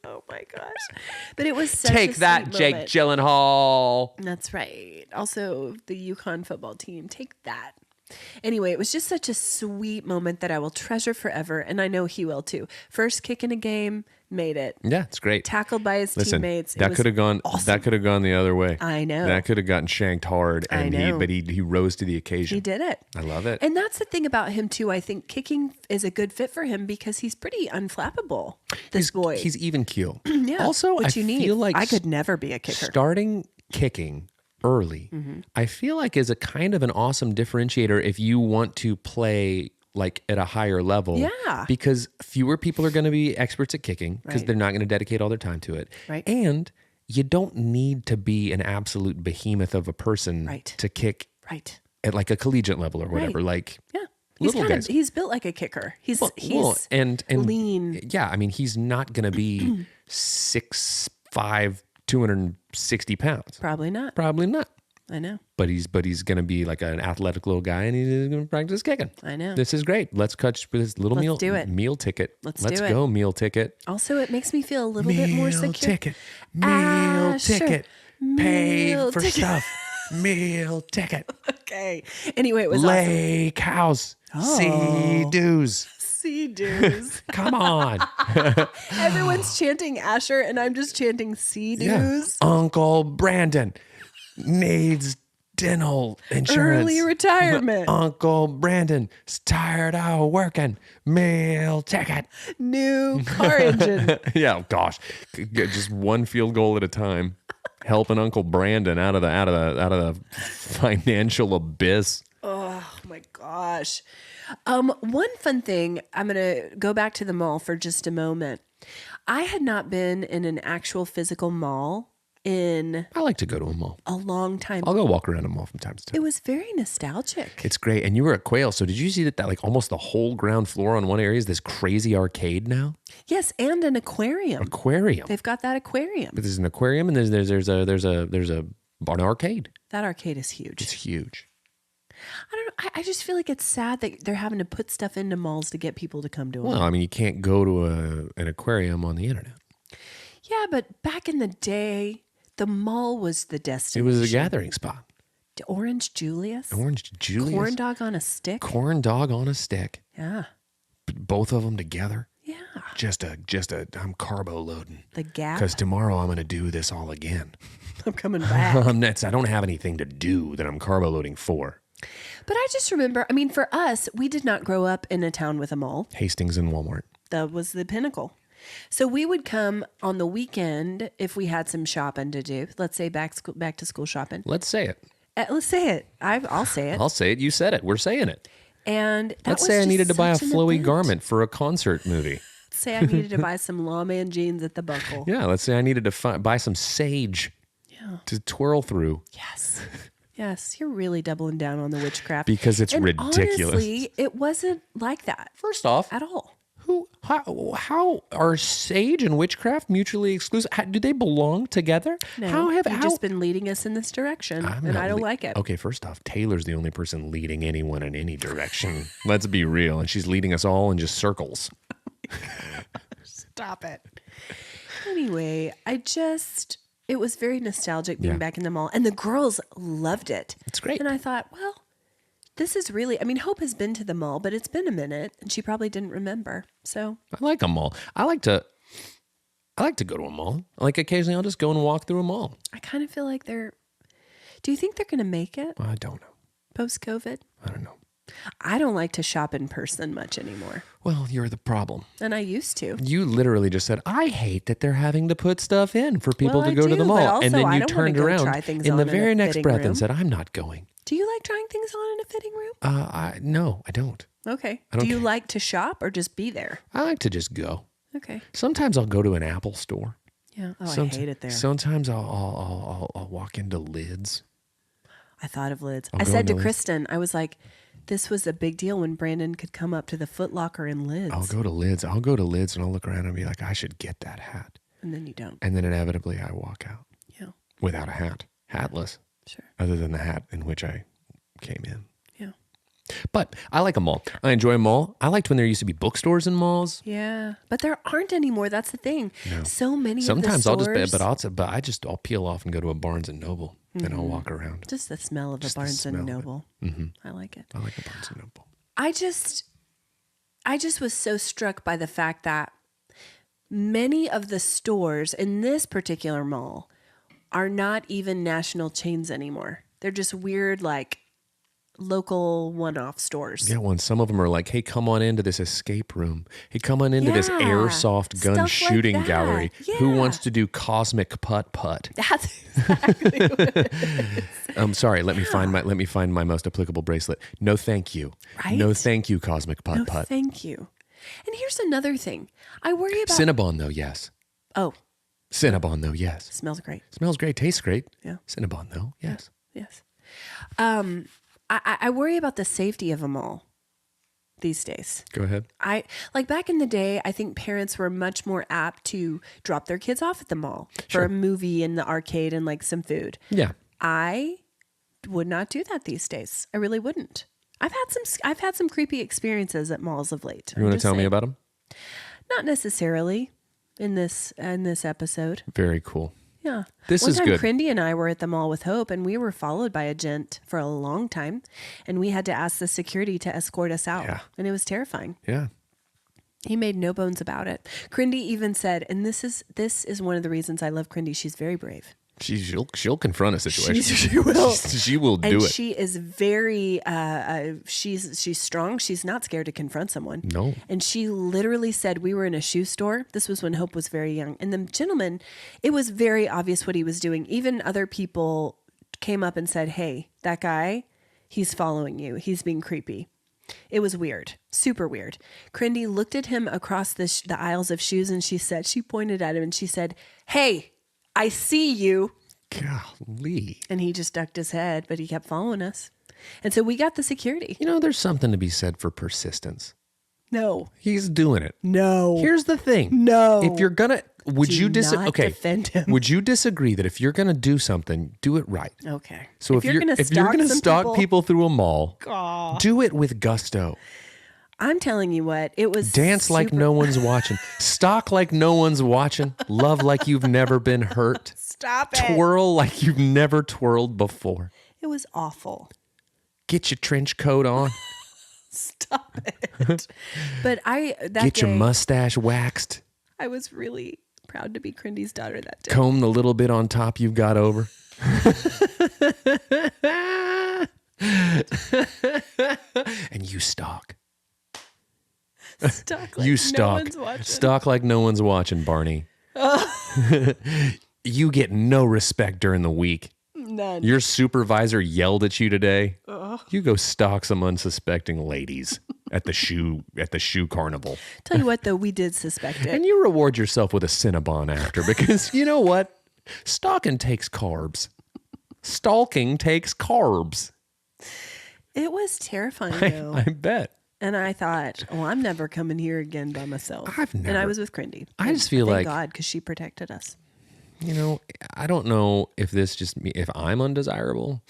Oh my gosh. But it was such Take a that, sweet Jake moment. Gyllenhaal. That's right. Also, the Yukon football team. Take that. Anyway, it was just such a sweet moment that I will treasure forever, and I know he will too. First kick in a game, made it. Yeah, it's great. Tackled by his teammates. That could have gone. awesome. That could have gone the other way. I know. That could have gotten shanked hard, I and know. he rose to the occasion. He did it. I love it. And that's the thing about him too. I think kicking is a good fit for him because he's pretty unflappable. This boy. He's even keel. Yeah. Also, Which I you need. feel like I could never be a kicker. starting kicking early, I feel like is a kind of an awesome differentiator if you want to play like at a higher level. Yeah. Because fewer people are going to be experts at kicking because Right. they're not going to dedicate all their time to it. Right. And you don't need to be an absolute behemoth of a person Right. to kick Right. at like a collegiate level or whatever. Right. Like Yeah. He's little guys. he's built like a kicker. He's and lean. Yeah, I mean, he's not going to be 6'5", 260 pounds. Probably not. Probably not. I know. But he's going to be like an athletic little guy, and he's going to practice kicking. I know. This is great. Let's cut this little Let's do it. meal ticket. Let's Let's do it. go meal ticket. Also, it makes me feel a little bit more secure. Ticket. Meal Sure. ticket. Pay Meal for ticket. stuff. Meal ticket. Okay. Anyway, it was awesome. Lake house. See dues. Sea dues. Come on. Everyone's chanting Asher, and I'm just chanting sea dues. Uncle Brandon needs dental insurance. Early retirement. Uncle Brandon's tired of working. Meal ticket. New car engine. Yeah, gosh, just one field goal at a time, helping Uncle Brandon out of the financial abyss. Oh my gosh. One fun thing, I'm going to go back to the mall for just a moment. I had not been in an actual physical mall in I like to go to a mall. a long time. I'll go walk around a mall from time to time. It was very nostalgic. It's great. And you were at Quail, so did you see that like almost the whole ground floor on one area is this crazy arcade now? Yes, and an aquarium. Aquarium. They've got that aquarium. But there's an aquarium and there's an arcade. That arcade is huge. It's huge. I don't know. I just feel like it's sad that they're having to put stuff into malls to get people to come to them. Well, I mean, you can't go to an aquarium on the internet. Yeah, but back in the day, the mall was the It destination. was a gathering spot. Orange Julius. Orange Julius. Corn dog on a stick. Corn dog on a stick. Yeah. Both of them together. Yeah. I'm carbo loading. The Gap. Because tomorrow I'm going to do this all again. I'm coming back. I don't have anything to do that I'm carbo loading for. But I just remember, I mean, for us, we did not grow up in a town with a mall. Hastings and Walmart. That was the pinnacle. So we would come on the weekend if we had some shopping to do. Let's say back to school shopping. Let's say it. Let's say it. I'll say it. I'll say it. You said it. We're saying it. And that Let's was say I just needed to buy a such an flowy event. garment for a concert movie. Let's say I needed to buy some lawman jeans at the Buckle. Yeah, let's say I needed to buy some sage to twirl through. Yes. Yes, you're really doubling down on the witchcraft. Because it's and ridiculous. Honestly, it wasn't like that First off, at all. how are sage and witchcraft mutually exclusive? Do they belong together? No, you've just been leading us in this direction, and I don't like it. Okay, first off, Taylor's the only person leading anyone in any direction. Let's be real. And she's leading us all in just circles. Stop it. Anyway, it was very nostalgic being back in the mall, and the girls loved it. It's great. And I thought, well, this is really, I mean, Hope has been to the mall, but it's been a minute, and she probably didn't remember. So I like a mall. I like to go to a mall. Like occasionally I'll just go and walk through a mall. I kind of feel like do you think they're going to make it I don't know. post-COVID? I don't know. I don't like to shop in person much anymore. Well, you're the problem. And I used to. You literally just said, I hate that they're having to put stuff in for people Well, to I go to do, the but mall. also And then I you don't wanna turned go around try things in the on in a very next fitting breath room. and said, I'm not going. Do you like trying things on in a fitting room? No, I don't. Okay. I don't Do you care. like to shop or just be there? I like to just go. Okay. Sometimes I'll go to an Apple store. Yeah. Oh, I hate it there. Sometimes I'll walk into Lids. I thought of Lids. I'll I go said to into Lids. Kristen, I was like, this was a big deal when Brandon could come up to the Foot Locker in Lids. I'll go to Lids and I'll look around and be like, I should get that hat. And then you don't. And then inevitably I walk out Yeah. without a hat, hatless, Sure. other than the hat in which I came in. Yeah. But I like a mall. I enjoy a mall. I liked when there used to be bookstores in malls. Yeah, but there aren't anymore. That's the thing. No. So many Sometimes of the stores, I'll peel off and go to a Barnes and Noble and I'll walk around. Just the smell of a Barnes and Noble. I like it. I like a Barnes and Noble. I just was so struck by the fact that many of the stores in this particular mall are not even national chains anymore. They're just weird, like local one-off stores. Yeah, some of them are like, hey, come on into this escape room. Hey, come on into this airsoft gun shooting gallery. Yeah. Who wants to do cosmic putt-putt? That's exactly what it is. I'm sorry. Let me find my most applicable bracelet. No, thank you. Right? No, thank you, cosmic putt-putt. No, thank you. And here's another thing. I worry about... Cinnabon, though, yes. Oh. Cinnabon, though, yes. Smells great. Smells great. Tastes great. Yeah. Cinnabon, though, yes. Yes. I worry about the safety of a mall these days. Go ahead. Like back in the day, I think parents were much more apt to drop their kids off at the mall for a movie in the arcade and like some food. Yeah. I would not do that these days. I really wouldn't. I've had some creepy experiences at malls of late. You want to tell me about them? Not necessarily in this episode. Very cool. Yeah. This is good. One time, Crindy and I were at the mall with Hope, and we were followed by a gent for a long time, and we had to ask the security to escort us out, and it was terrifying. Yeah. He made no bones about it. Crindy even said, and this is one of the reasons I love Crindy. She's very brave. She'll confront a situation. She will. She will do it. She is very. She's strong. She's not scared to confront someone. No. And she literally said, we were in a shoe store. This was when Hope was very young, and the gentleman, it was very obvious what he was doing. Even other people came up and said, "Hey, that guy, he's following you. He's being creepy." It was weird, super weird. Crindy looked at him across the aisles of shoes, and she pointed at him, and she said, "Hey, I see you." Golly. And he just ducked his head, but he kept following us. And so we got the security. You know, there's something to be said for persistence. No. He's doing it. No. Here's the thing. No. If you're gonna, defend him. Would you disagree that if you're gonna do something, do it right? Okay. So if you're gonna stalk people through a mall, do it with gusto. I'm telling you what, it was dance like no one's watching. Stalk like no one's watching. Love like you've never been hurt. Stop it. Twirl like you've never twirled before. It was awful. Get your trench coat on. Stop it. But get your mustache waxed. I was really proud to be Crindy's daughter that day. Comb the little bit on top you've got over. And you stalk. Stalk like no one's watching. Stalk like no one's watching, Barney. You get no respect during the week. None. Your supervisor yelled at you today. You go stalk some unsuspecting ladies at the shoe carnival. Tell you what, though, we did suspect it. And you reward yourself with a Cinnabon after, because you know what? Stalking takes carbs. Stalking takes carbs. It was terrifying, though. I bet. And I thought, well, I'm never coming here again by myself. And I was with Crindy. I just feel like, thank God, because she protected us. You know, I don't know if I'm undesirable,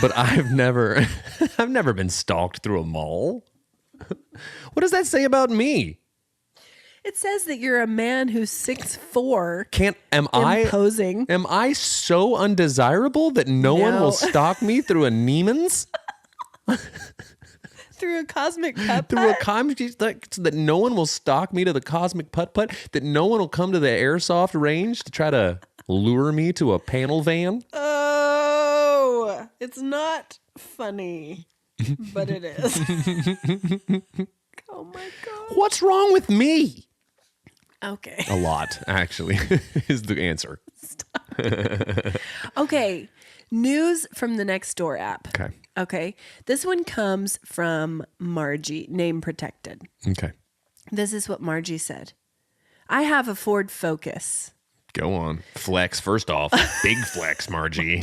but I've never been stalked through a mall. What does that say about me? It says that you're a man who's 6'4". Imposing. Am I so undesirable that no one will stalk me through a Neiman's? Through a cosmic putt-putt? That no one will stalk me to the cosmic putt-putt? That no one will come to the airsoft range to try to lure me to a panel van? Oh, it's not funny, but it is. Oh my God. What's wrong with me? Okay. A lot, actually, is the answer. Okay. News from the Nextdoor app. Okay. This one comes from Margie, name protected. Okay. This is what Margie said. I have a Ford Focus. Go on. Flex, first off. Big flex, Margie.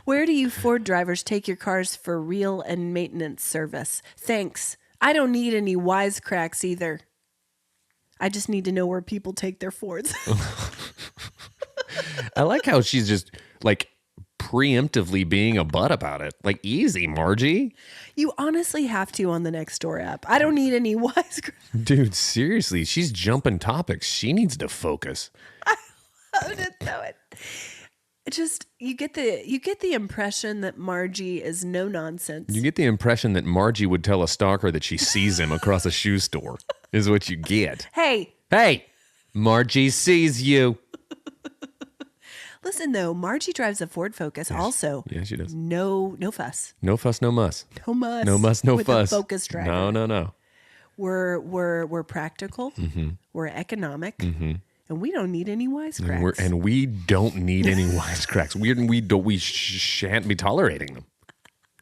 Where do you Ford drivers take your cars for real and maintenance service? Thanks. I don't need any wisecracks either. I just need to know where people take their Fords. I like how she's just like preemptively being a butt about it. Like, easy, Margie. You honestly have to on the Nextdoor app. I don't need any wisecracks. Dude, seriously, she's jumping topics. She needs to focus. I loved it though. It just you get the impression that Margie is no nonsense. You get the impression that Margie would tell a stalker that she sees him across a shoe store, is what you get. Hey, Margie sees you. listen though, Margie drives a Ford Focus also. Yeah, she does. No fuss. No fuss, no muss. No muss. No muss, no with fuss. A Focus driver. No. We're practical. Mm-hmm. We're economic. Mm-hmm. And we don't need any wisecracks. And we don't need any wisecracks. We shan't be tolerating them.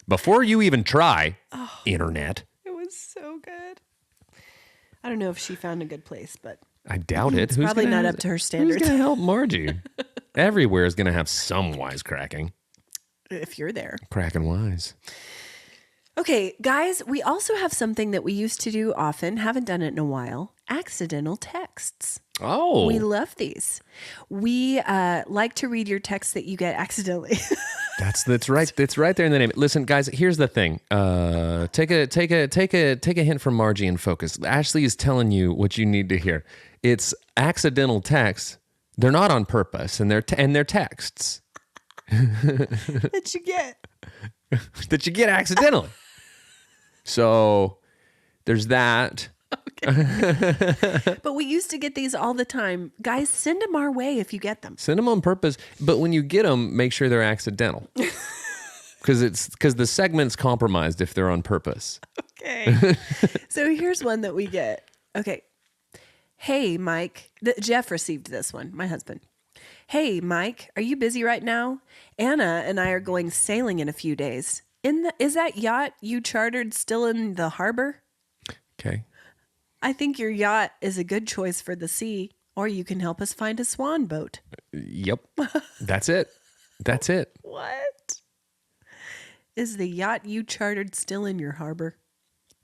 Before you even try, internet. It was so good. I don't know if she found a good place, but I doubt it. it's probably not up to her standards. Who's going to help Margie? Everywhere is going to have some wisecracking. If you're there. Cracking wise. Okay, guys, we also have something that we used to do often, haven't done it in a while, accidental texts. Oh. We love these. We like to read your texts that you get accidentally. That's right. It's right there in the name. Listen, guys, here's the thing. Take a hint from Margie and focus. Ashley is telling you what you need to hear. It's accidental texts. They're not on purpose, and they're texts that you get. that you get accidentally. So there's that. Okay. But we used to get these all the time. Guys, send them our way if you get them. Send them on purpose, but when you get them, make sure they're accidental. Because the segment's compromised if they're on purpose. Okay. So here's one that we get. Okay. Hey, Mike. Jeff received this one, my husband. Hey, Mike, are you busy right now? Anna and I are going sailing in a few days. Is that yacht you chartered still in the harbor? Okay. I think your yacht is a good choice for the sea, or you can help us find a swan boat. Yep. That's it. That's it. What? Is the yacht you chartered still in your harbor?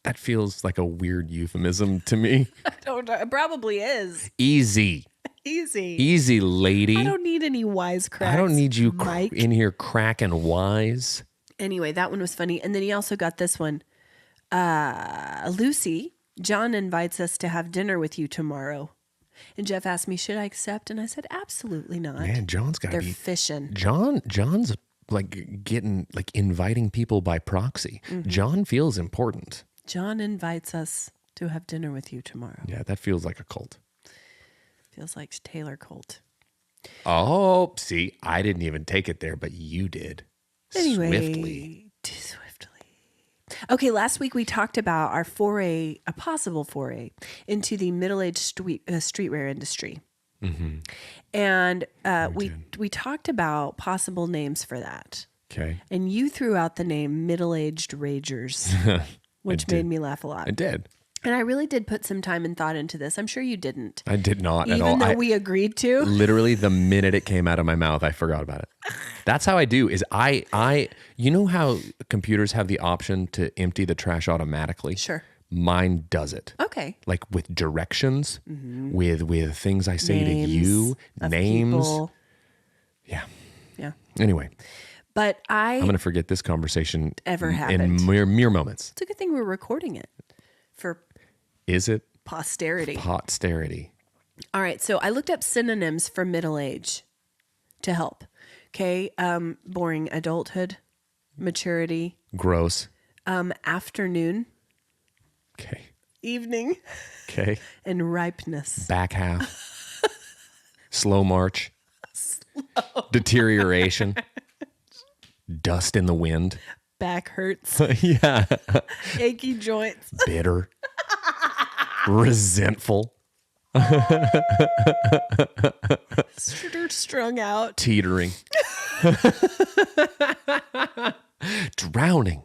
That feels like a weird euphemism to me. I don't know. It probably is. Easy. Easy, lady. I don't need any wisecracks. I don't need you Mike. in here cracking wise. Anyway, that one was funny. And then he also got this one. Lucy, John invites us to have dinner with you tomorrow. And Jeff asked me, should I accept? And I said, absolutely not. Man, John's got to be... They're fishing. John's like inviting people by proxy. Mm-hmm. John feels important. John invites us to have dinner with you tomorrow. Yeah, that feels like a cult. Feels like Taylor cult. Oh, see, I didn't even take it there, but you did. Anyway, Swiftly. Okay, last week we talked about our a possible foray into the middle-aged streetwear industry. Mm-hmm. And we talked about possible names for that. Okay. And you threw out the name Middle-Aged Ragers, which made me laugh a lot. I did. And I really did put some time and thought into this. I'm sure you didn't. I did not at all. Even though we agreed to. Literally the minute it came out of my mouth, I forgot about it. That's how I do is you know how computers have the option to empty the trash automatically? Sure. Mine does it. Okay. Like with directions, mm-hmm. with things I say names to you, names. People. Yeah. Yeah. Anyway. But I'm going to forget this conversation ever happened. in mere moments. It's a good thing we're recording it for Is it? Posterity. All right. So I looked up synonyms for middle age to help. Okay. Boring adulthood, maturity. Gross. Afternoon. Okay. Evening. Okay. And ripeness. Back half. Slow march. Deterioration. Dust in the wind. Back hurts. Yeah. Achy joints. Bitter. Resentful. Strung out. Teetering. Drowning.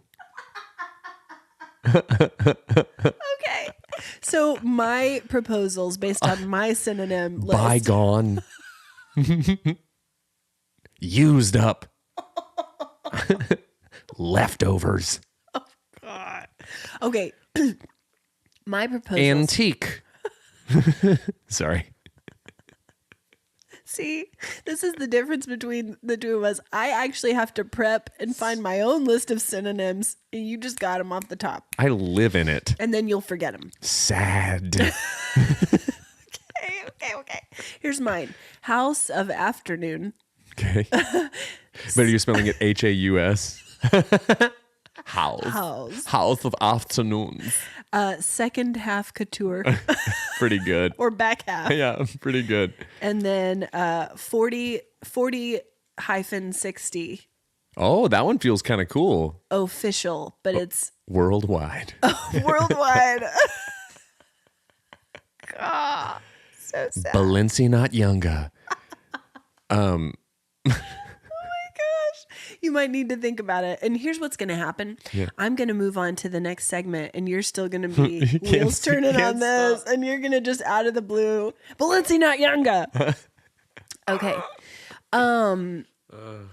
Okay. So my proposals based on my synonym list. Bygone. Used up. Leftovers. Oh, God. Okay. My proposals. Antique. Sorry. See, this is the difference between the two of us. I actually have to prep and find my own list of synonyms, and you just got them off the top. I live in it. And then you'll forget them. Sad. Okay. Here's mine. House of afternoon. Okay. But you're spelling it Haus. House. House of afternoons. Second half couture. Pretty good. Or back half. Yeah, pretty good. And then 40-60 Oh, that one feels kind of cool. official, but it's Worldwide. worldwide. God, so sad. Balenci, not younger. You might need to think about it. And here's what's going to happen. Yeah. I'm going to move on to the next segment, and you're still going to be wheels turning on this, and you're going to just out of the blue, Balenci, not younger. Okay.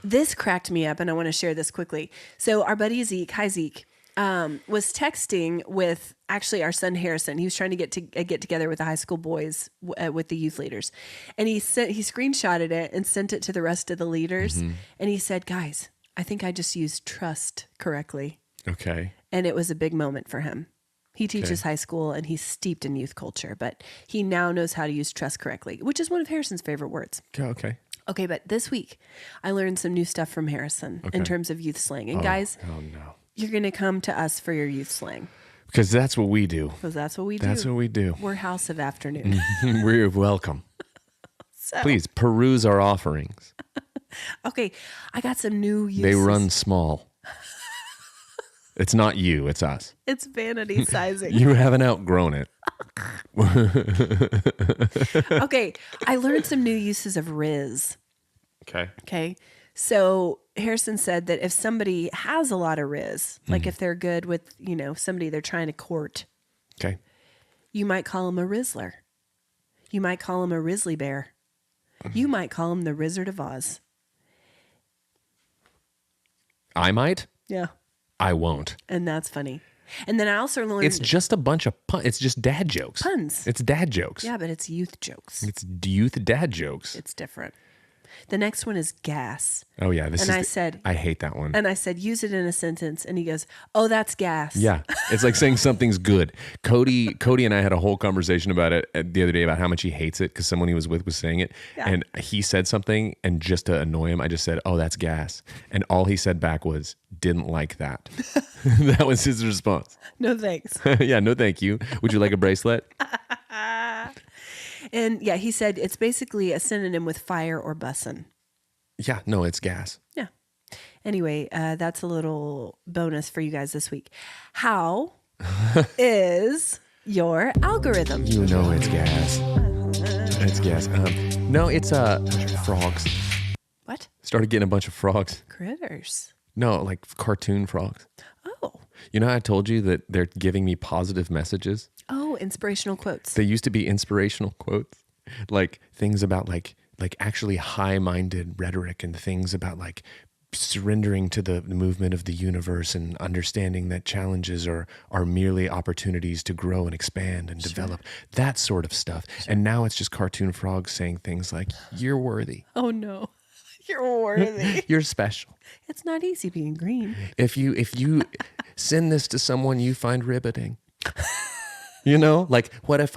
This cracked me up, and I want to share this quickly. So our buddy Zeke, hi Zeke, was texting with actually our son Harrison. He was trying to get together with the high school boys with the youth leaders, and he screenshotted it and sent it to the rest of the leaders. And he said, "Guys, I think I just used trust correctly." Okay. And it was a big moment for him. He teaches high school and he's steeped in youth culture, but he now knows how to use trust correctly, which is one of Harrison's favorite words. Okay. Okay, but this week I learned some new stuff from Harrison in terms of youth slang. And guys, no. you're going to come to us for your youth slang. Because that's what we do. Because that's what we do. That's what we do. We're House of Afternoon. We're welcome. So, Please peruse our offerings. okay, I got some new uses. They run small. It's not you, it's us. It's vanity sizing. You haven't outgrown it. Okay, I learned some new uses of Riz. Okay. So Harrison said that if somebody has a lot of Riz, like if they're good with, somebody they're trying to court, Okay. you might call him a Rizzler. You might call him a Rizzly Bear. You might call him the Rizzard of Oz. I might. Yeah. I won't. And that's funny. And then I also learned It's just a bunch of It's just dad jokes. puns. It's dad jokes. Yeah, but it's youth jokes. It's youth dad jokes. It's different. The next one is gas. Oh yeah, I hate that one. And I said, use it in a sentence. And he goes, oh, that's gas. Yeah, it's like saying something's good. Cody and I had a whole conversation about it the other day about how much he hates it because someone he was with was saying it. Yeah. And he said something, and just to annoy him, I just said, oh, that's gas. And all he said back was, didn't like that. That was his response. No thanks. Yeah, no thank you. Would you like a bracelet? And yeah, he said it's basically a synonym with fire or bussin'. Yeah, no, it's gas. Yeah. Anyway, that's a little bonus for you guys this week. How is your algorithm? You know it's gas. It's gas. No, it's frogs. What? Started getting a bunch of frogs. Critters. No, like cartoon frogs. Oh. You know how I told you that they're giving me positive messages? Oh, inspirational quotes. They used to be inspirational quotes, like things about like actually high-minded rhetoric and things about like surrendering to the movement of the universe and understanding that challenges are merely opportunities to grow and expand and develop, that sort of stuff. And now it's just cartoon frogs saying things like, you're worthy. Oh no, you're worthy. You're special. It's not easy being green. If you send this to someone you find riveting. You know, like what if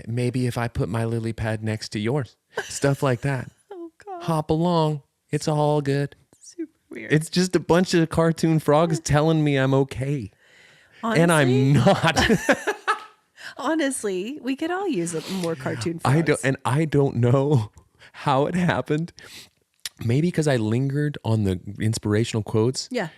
maybe if I put my lily pad next to yours, stuff like that. Oh God. Hop along. It's all good. Super weird. It's just a bunch of cartoon frogs telling me I'm okay. Honestly, And I'm not. Honestly, we could all use more cartoon frogs. I don't know how it happened. Maybe because I lingered on the inspirational quotes. Yeah.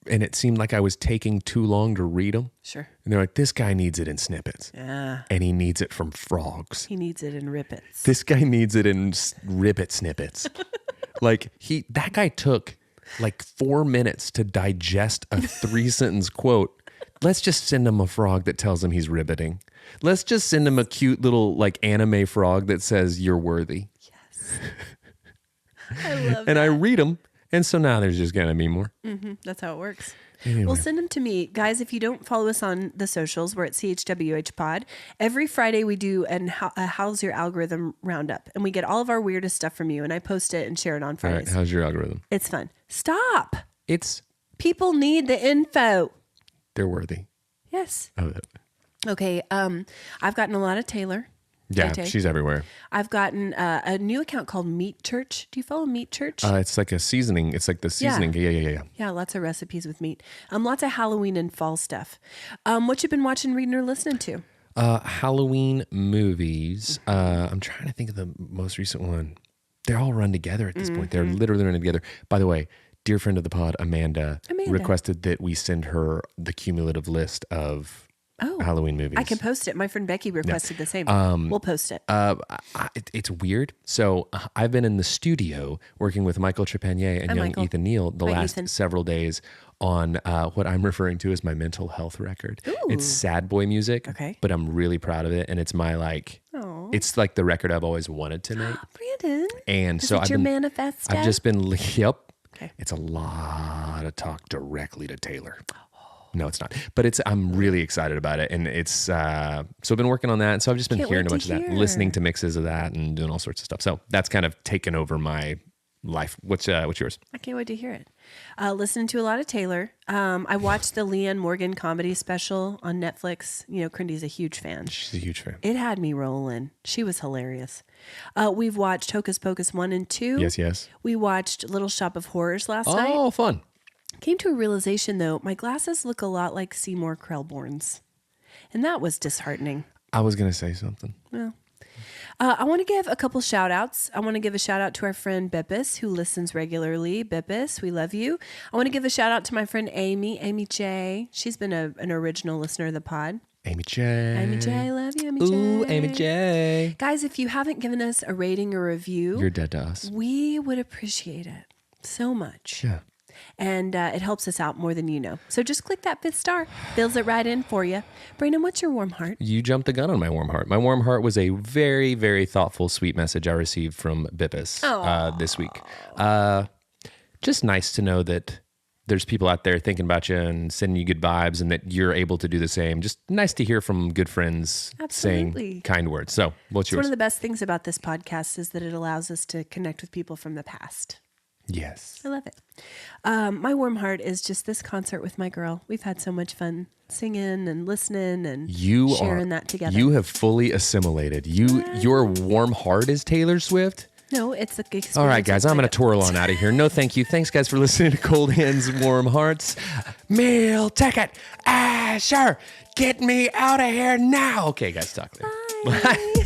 And it seemed like I was taking too long to read them. Sure. And they're like, this guy needs it in snippets. Yeah. And he needs it from frogs. He needs it in rippets. This guy needs it in ribbit snippets. Like that guy took like 4 minutes to digest a 3-sentence quote. Let's just send him a frog that tells him he's ribbiting. Let's just send him a cute little like anime frog that says you're worthy. Yes. I love And that. I read them And so now there's just going to be more. That's how it works. Anyway. Well, send them to me. Guys, if you don't follow us on the socials, we're at CHWH Pod. Every Friday we do a How's Your Algorithm roundup. And we get all of our weirdest stuff from you. And I post it and share it on All Fridays. right, how's your algorithm? It's fun. Stop. It's People need the info. they're worthy. Yes. Oh, Okay. I've gotten a lot of Taylor. yeah, Tay-Tay. she's everywhere. I've gotten a new account called Meat Church. Do you follow Meat Church? It's like a seasoning. It's like the seasoning. Yeah. Yeah, lots of recipes with meat. Lots of Halloween and fall stuff. What you been watching, reading, or listening to? Halloween movies. I'm trying to think of the most recent one. They're all run together at this point. They're literally running together. By the way, dear friend of the pod, Amanda, requested that we send her the cumulative list of Halloween movies. I can post it. My friend Becky requested the same. We'll post it. It's weird. So I've been in the studio working with Michael Trepanier and young Michael. Ethan Neal the Hi, last Ethan. several days on what I'm referring to as my mental health record. Ooh. It's sad boy music, Okay. but I'm really proud of it. And it's my it's like the record I've always wanted to make. Brandon. And Is so it I've your been, manifesto? I've just been, yep. Okay. It's a lot of talk directly to Taylor. No, it's not. But I'm really excited about it. And it's, so I've been working on that. And so I've just been Can't hearing wait a bunch to of that, hear. listening to mixes of that and doing all sorts of stuff. So that's kind of taken over my life. What's yours? I can't wait to hear it. Listening to a lot of Taylor. I watched the Leanne Morgan comedy special on Netflix. You know, Crindy's a huge fan. She's a huge fan. It had me rolling. She was hilarious. We've watched Hocus Pocus 1 and 2. Yes. We watched Little Shop of Horrors last night. Oh, fun. Came to a realization, though, my glasses look a lot like Seymour Krelborn's. And that was disheartening. I was going to say something. Well, I want to give a couple shout outs. I want to give a shout out to our friend Bippis, who listens regularly. Bippis, we love you. I want to give a shout out to my friend Amy J. She's been an original listener of the pod. Amy J. Amy J, love you, Amy J. Ooh, Amy J. Guys, if you haven't given us a rating or review, You're dead to us. we would appreciate it so much. Yeah. And it helps us out more than you know. So just click that 5th star. Fills it right in for you. Brandon, what's your warm heart? You jumped the gun on my warm heart. My warm heart was a very, very thoughtful, sweet message I received from Bippis this week. Just nice to know that there's people out there thinking about you and sending you good vibes and that you're able to do the same. Just nice to hear from good friends Absolutely. saying kind words. So what's It's one yours? of the best things about this podcast is that it allows us to connect with people from the past. Yes. I love it. My warm heart is just this concert with my girl. We've had so much fun singing and listening and sharing that together. You have fully assimilated. Your warm heart is Taylor Swift. No, it's the experience. All right, guys, with I'm my going to twirl on out of here. No, thank you. Thanks, guys, for listening to Cold Hands, Warm Hearts. Meal ticket. Sure. Get me out of here now. Okay, guys, talk later. Bye.